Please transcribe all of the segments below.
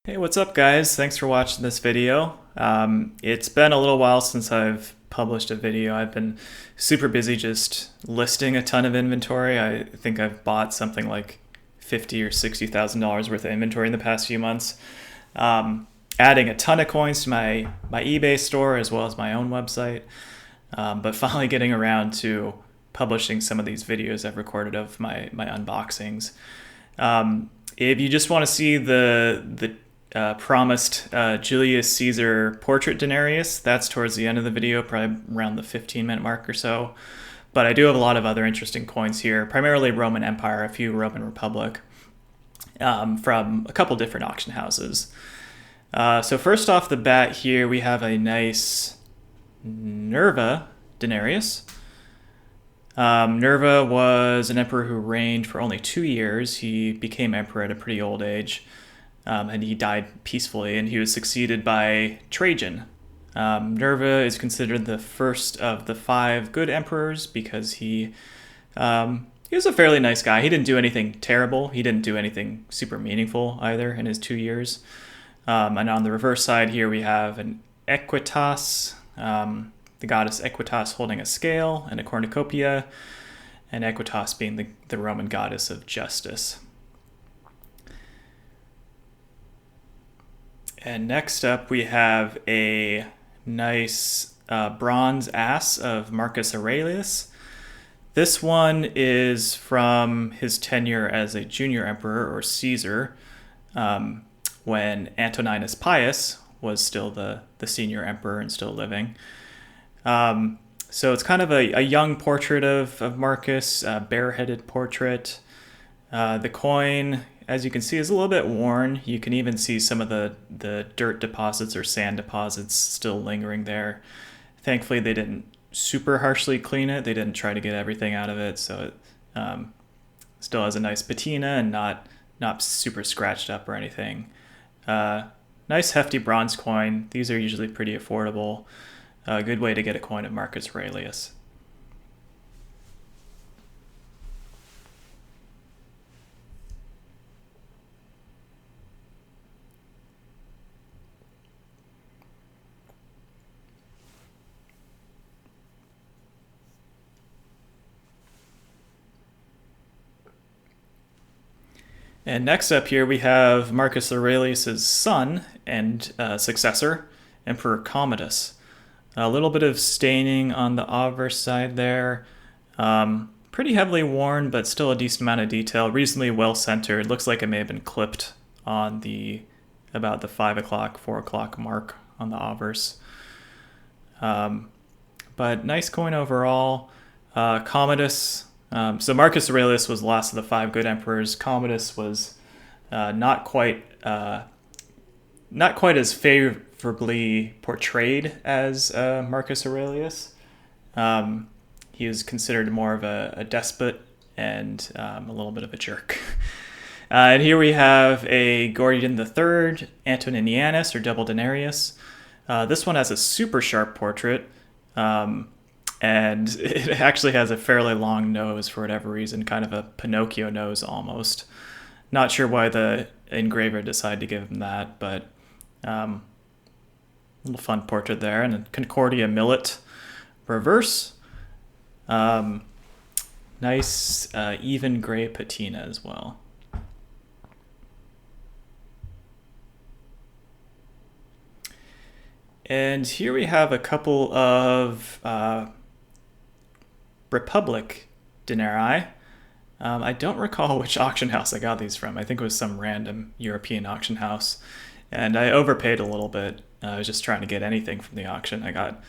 Hey, what's up guys? Thanks for watching this video. It's been a little while since I've published a video. I've been super busy just listing a ton of inventory. I think I've bought something like $50,000 or $60,000 worth of inventory in the past few months. Adding a ton of coins to my eBay store as well as my own website. But finally getting around to publishing some of these videos I've recorded of my unboxings. If you just want to see the promised Julius Caesar portrait denarius, that's towards the end of the video, probably around the 15-minute mark or so. But I do have a lot of other interesting coins here, primarily Roman Empire, a few Roman Republic, from a couple different auction houses. So first off the bat here, we have a nice Nerva denarius. Nerva was an emperor who reigned for only 2 years. He became emperor at a pretty old age, and he died peacefully, and he was succeeded by Trajan. Nerva is considered the first of the 5 good emperors because he was a fairly nice guy. He didn't do anything terrible. He didn't do anything super meaningful either in his 2 years. And on the reverse side here, we have an Equitas, the goddess Equitas holding a scale, and a cornucopia, and Equitas being the Roman goddess of justice. And next up, we have a nice bronze ass of Marcus Aurelius. This one is from his tenure as a junior emperor, or Caesar, when Antoninus Pius was still the senior emperor and still living. So it's kind of a young portrait of Marcus, a bareheaded portrait. The coin, as you can see, is a little bit worn. You can even see some of the dirt deposits or sand deposits still lingering there. Thankfully, they didn't super harshly clean it. They didn't try to get everything out of it, so it still has a nice patina and not super scratched up or anything. Nice hefty bronze coin. These are usually pretty affordable. A good way to get a coin of Marcus Aurelius. And next up here we have Marcus Aurelius' son and successor, Emperor Commodus. A little bit of staining on the obverse side there. Pretty heavily worn, but still a decent amount of detail. Reasonably well centered. Looks like it may have been clipped on about the 5 o'clock, 4 o'clock mark on the obverse. But nice coin overall. Commodus. So Marcus Aurelius was the last of the 5 good emperors. Commodus was not quite as favorably portrayed as Marcus Aurelius. He was considered more of a despot and a little bit of a jerk. And here we have a Gordian III, antoninianus, or double denarius. This one has a super sharp portrait. And it actually has a fairly long nose for whatever reason, kind of a Pinocchio nose almost. Not sure why the engraver decided to give him that, but little fun portrait there. And a Concordia millet reverse. Nice even gray patina as well. And here we have a couple of Republic denarii. I don't recall which auction house I got these from. I think it was some random European auction house. And I overpaid a little bit. I was just trying to get anything from the auction. I got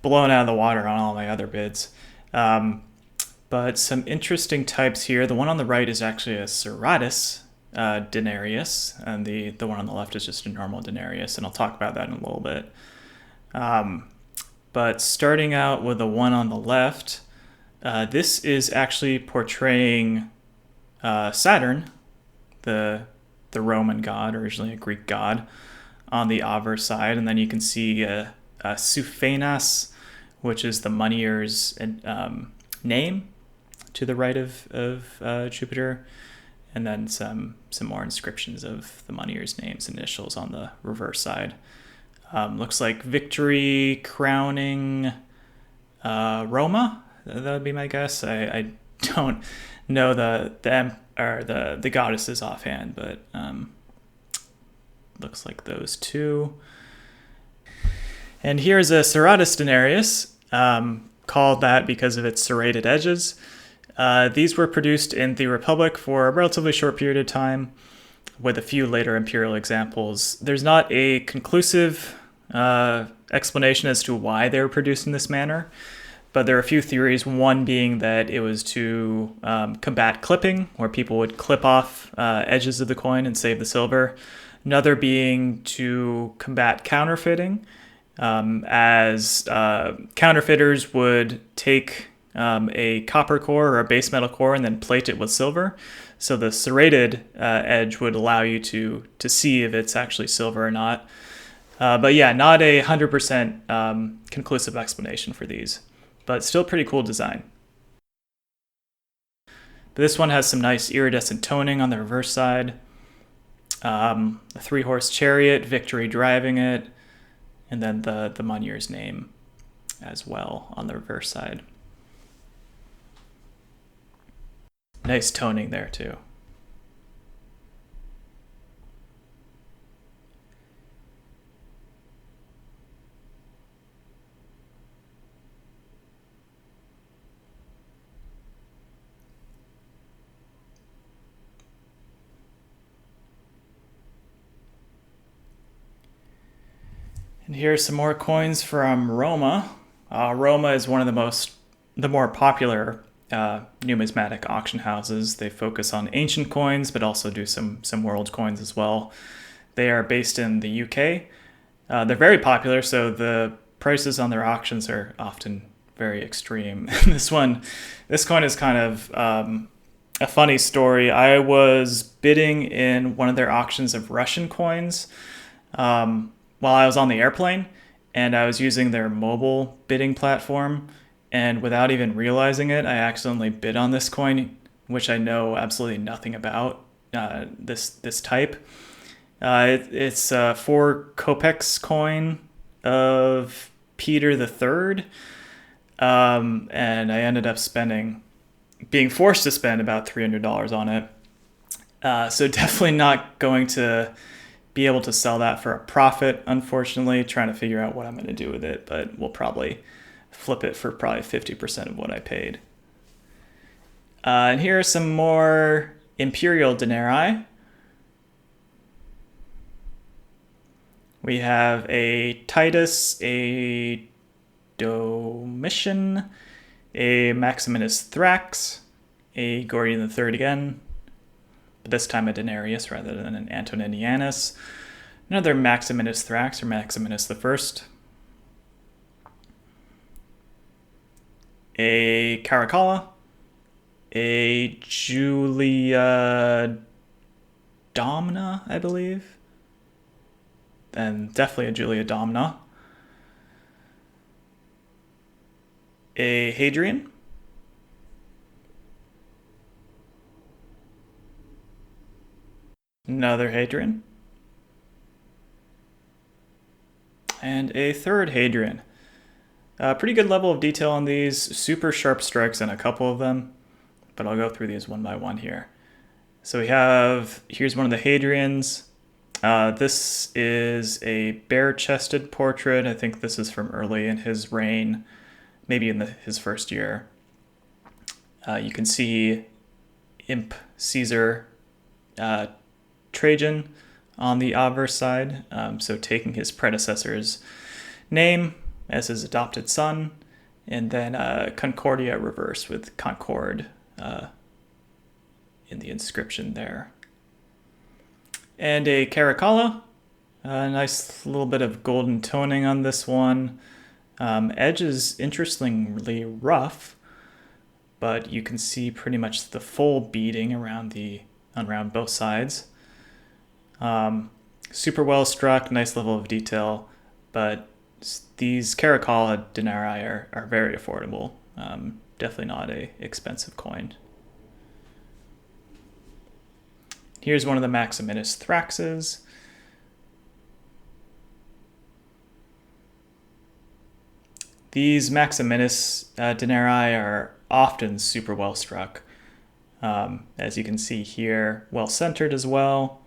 blown out of the water on all my other bids. But some interesting types here. The one on the right is actually a serratus denarius, and the one on the left is just a normal denarius, and I'll talk about that in a little bit. But starting out with the one on the left, this is actually portraying Saturn, the Roman god, originally a Greek god, on the obverse side, and then you can see a Suphaenas, which is the moneyer's name, to the right of Jupiter, and then some more inscriptions of the moneier's names and initials on the reverse side. Looks like victory crowning Roma. That would be my guess. I don't know the goddesses offhand, but looks like those two. And here's a serratus denarius, called that because of its serrated edges. These were produced in the Republic for a relatively short period of time, with a few later imperial examples. There's not a conclusive explanation as to why they were produced in this manner, but there are a few theories, one being that it was to combat clipping, where people would clip off edges of the coin and save the silver. Another being to combat counterfeiting, as counterfeiters would take a copper core or a base metal core and then plate it with silver. So the serrated edge would allow you to see if it's actually silver or not. But yeah, not a 100% conclusive explanation for these, but still pretty cool design. But this one has some nice iridescent toning on the reverse side. A 3-horse chariot, victory driving it, and then the moneier's name as well on the reverse side. Nice toning there too. And here's some more coins from Roma. Roma is one of the more popular numismatic auction houses. They focus on ancient coins, but also do some world coins as well. They are based in the UK. They're very popular, so the prices on their auctions are often very extreme. This coin is kind of a funny story. I was bidding in one of their auctions of Russian coins while I was on the airplane, and I was using their mobile bidding platform, and without even realizing it, I accidentally bid on this coin, which I know absolutely nothing about, this type. It's a 4 kopecks coin of Peter III, and I ended up being forced to spend about $300 on it. So definitely not going to be able to sell that for a profit, unfortunately, trying to figure out what I'm going to do with it, but we'll probably flip it for probably 50% of what I paid. And here are some more Imperial denarii. We have a Titus, a Domitian, a Maximinus Thrax, a Gordian III again, but this time a Denarius rather than an Antoninianus, another Maximinus Thrax or Maximinus I, a Caracalla, a Julia Domina, I believe, and definitely a Julia Domina, a Hadrian, another Hadrian, and a third Hadrian. Pretty good level of detail on these, super sharp strikes on a couple of them, but I'll go through these one by one here. So here's one of the Hadrians. This is a bare-chested portrait. I think this is from early in his reign, maybe in his first year. You can see Imp Caesar Trajan on the obverse side, so taking his predecessor's name as his adopted son, and then Concordia reverse with Concord in the inscription there. And a Caracalla, a nice little bit of golden toning on this one. Edge is interestingly rough, but you can see pretty much the full beading around both sides. Super well struck, nice level of detail, but these Caracalla denarii are very affordable. Definitely not a expensive coin. Here's one of the Maximinus Thraxes. These Maximinus denarii are often super well struck. As you can see here, well centered as well.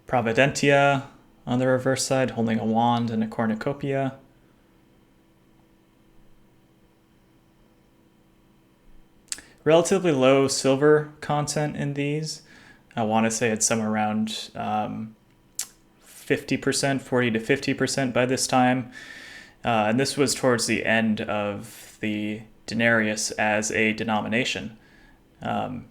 Providentia on the reverse side, holding a wand and a cornucopia. Relatively low silver content in these. I want to say it's somewhere around 50%, 40 to 50% by this time. And this was towards the end of the denarius as a denomination. I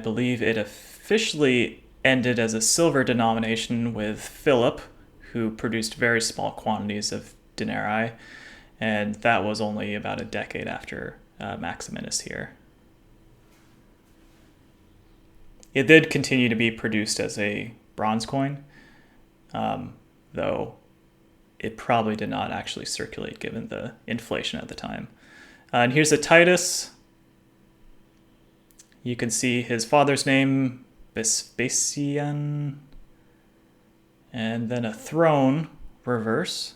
believe it officially ended as a silver denomination with Philip, who produced very small quantities of denarii, and that was only about a decade after Maximinus here. It did continue to be produced as a bronze coin, though it probably did not actually circulate given the inflation at the time. And here's a Titus. You can see his father's name, Vespasian, and then a throne reverse.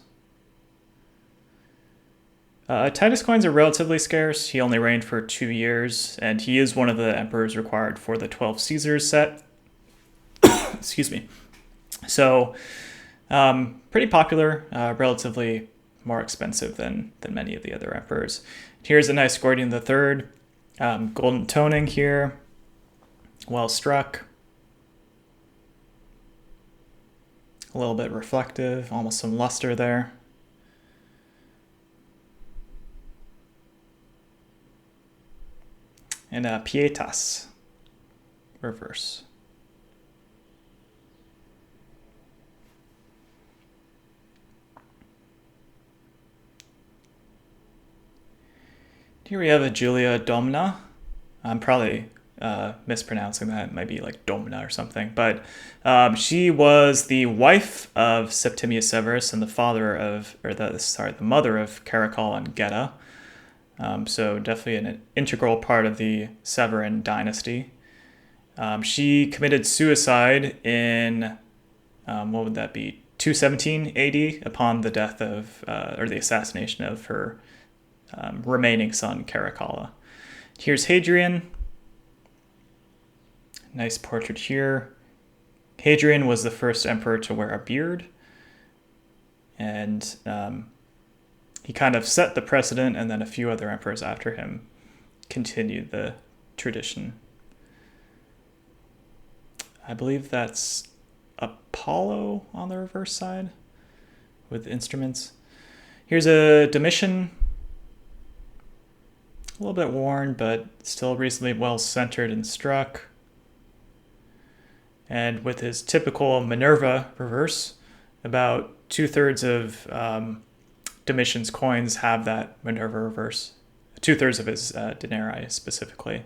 Titus coins are relatively scarce. He only reigned for 2 years, and he is one of the emperors required for the 12 Caesars set. Excuse me. So, pretty popular, relatively more expensive than many of the other emperors. Here's a nice Gordian III, golden toning here, well struck, a little bit reflective, almost some luster there. And Pietas, reverse. Here we have a Julia Domna. I'm probably mispronouncing that. It might be like Domna or something. But she was the wife of Septimius Severus and the mother of Caracalla and Geta. So definitely an integral part of the Severan dynasty. She committed suicide in, what would that be, 217 AD upon the death of, or the assassination of her remaining son, Caracalla. Here's Hadrian. Nice portrait here. Hadrian was the first emperor to wear a beard. And he kind of set the precedent, and then a few other emperors after him continued the tradition. I believe that's Apollo on the reverse side with instruments. Here's a Domitian. A little bit worn, but still reasonably well centered and struck. And with his typical Minerva reverse, about 2/3 of Domitian's coins have that Minerva reverse. 2/3 of his denarii specifically.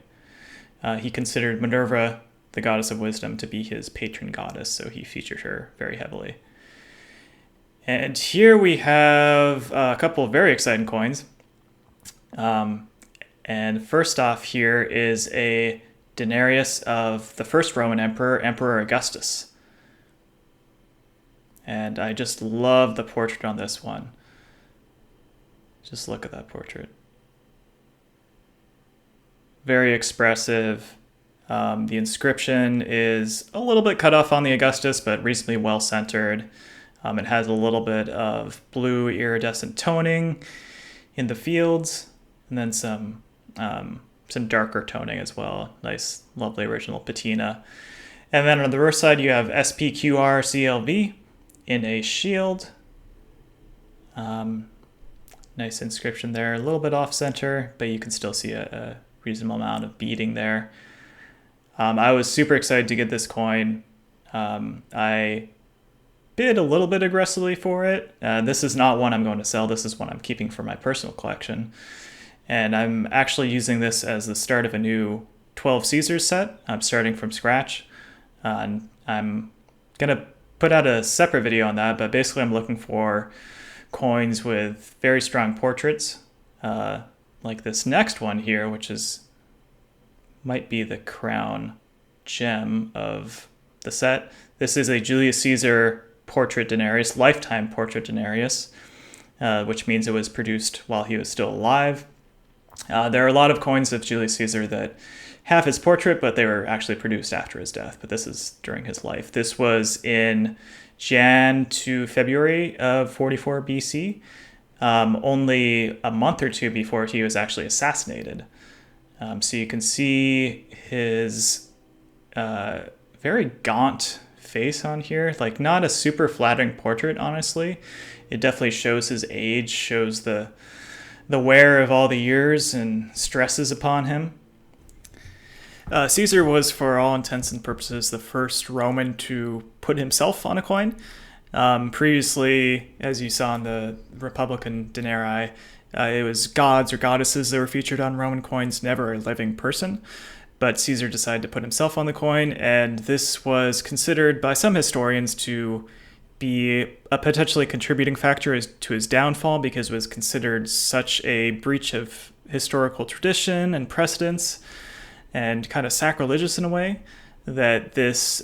He considered Minerva, the goddess of wisdom, to be his patron goddess, so he featured her very heavily. And here we have a couple of very exciting coins. And first off here is a denarius of the first Roman emperor, Emperor Augustus. And I just love the portrait on this one. Just look at that portrait. Very expressive. The inscription is a little bit cut off on the Augustus, but reasonably well centered. It has a little bit of blue iridescent toning in the fields, and then some darker toning as well. Nice, lovely original patina. And then on the reverse side, you have SPQRCLV in a shield. Nice inscription there, a little bit off center, but you can still see a reasonable amount of beading there. I was super excited to get this coin. I bid a little bit aggressively for it. This is not one I'm going to sell. This is one I'm keeping for my personal collection. And I'm actually using this as the start of a new 12 Caesars set. I'm starting from scratch. And I'm going to put out a separate video on that, but basically I'm looking for coins with very strong portraits, like this next one here, which might be the crown gem of the set. This is a Julius Caesar portrait denarius, lifetime portrait denarius, which means it was produced while he was still alive. There are a lot of coins of Julius Caesar that have his portrait, but they were actually produced after his death. But this is during his life. This was in Jan to February of 44 BC, only a month or two before he was actually assassinated. So you can see his very gaunt face on here. Like, not a super flattering portrait, honestly. It definitely shows his age, shows the wear of all the years and stresses upon him. Caesar was, for all intents and purposes, the first Roman to put himself on a coin. Previously, as you saw in the Republican denarii, it was gods or goddesses that were featured on Roman coins, never a living person. But Caesar decided to put himself on the coin, and this was considered by some historians to be a potentially contributing factor to his downfall, because it was considered such a breach of historical tradition and precedence and kind of sacrilegious in a way that this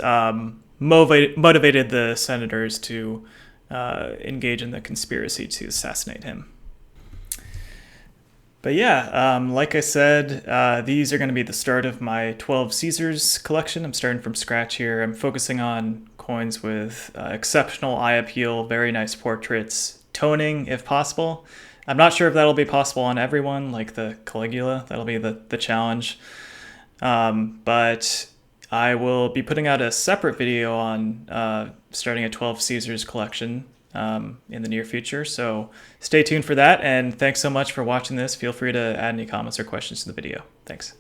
motivated the senators to engage in the conspiracy to assassinate him. But yeah, like I said, these are going to be the start of my 12 Caesars collection. I'm starting from scratch here. I'm focusing on coins with exceptional eye appeal, very nice portraits, toning if possible. I'm not sure if that'll be possible on everyone, like the Caligula. That'll be the challenge. But I will be putting out a separate video on starting a 12 Caesars collection in the near future. So stay tuned for that, and thanks so much for watching this. Feel free to add any comments or questions to the video. Thanks.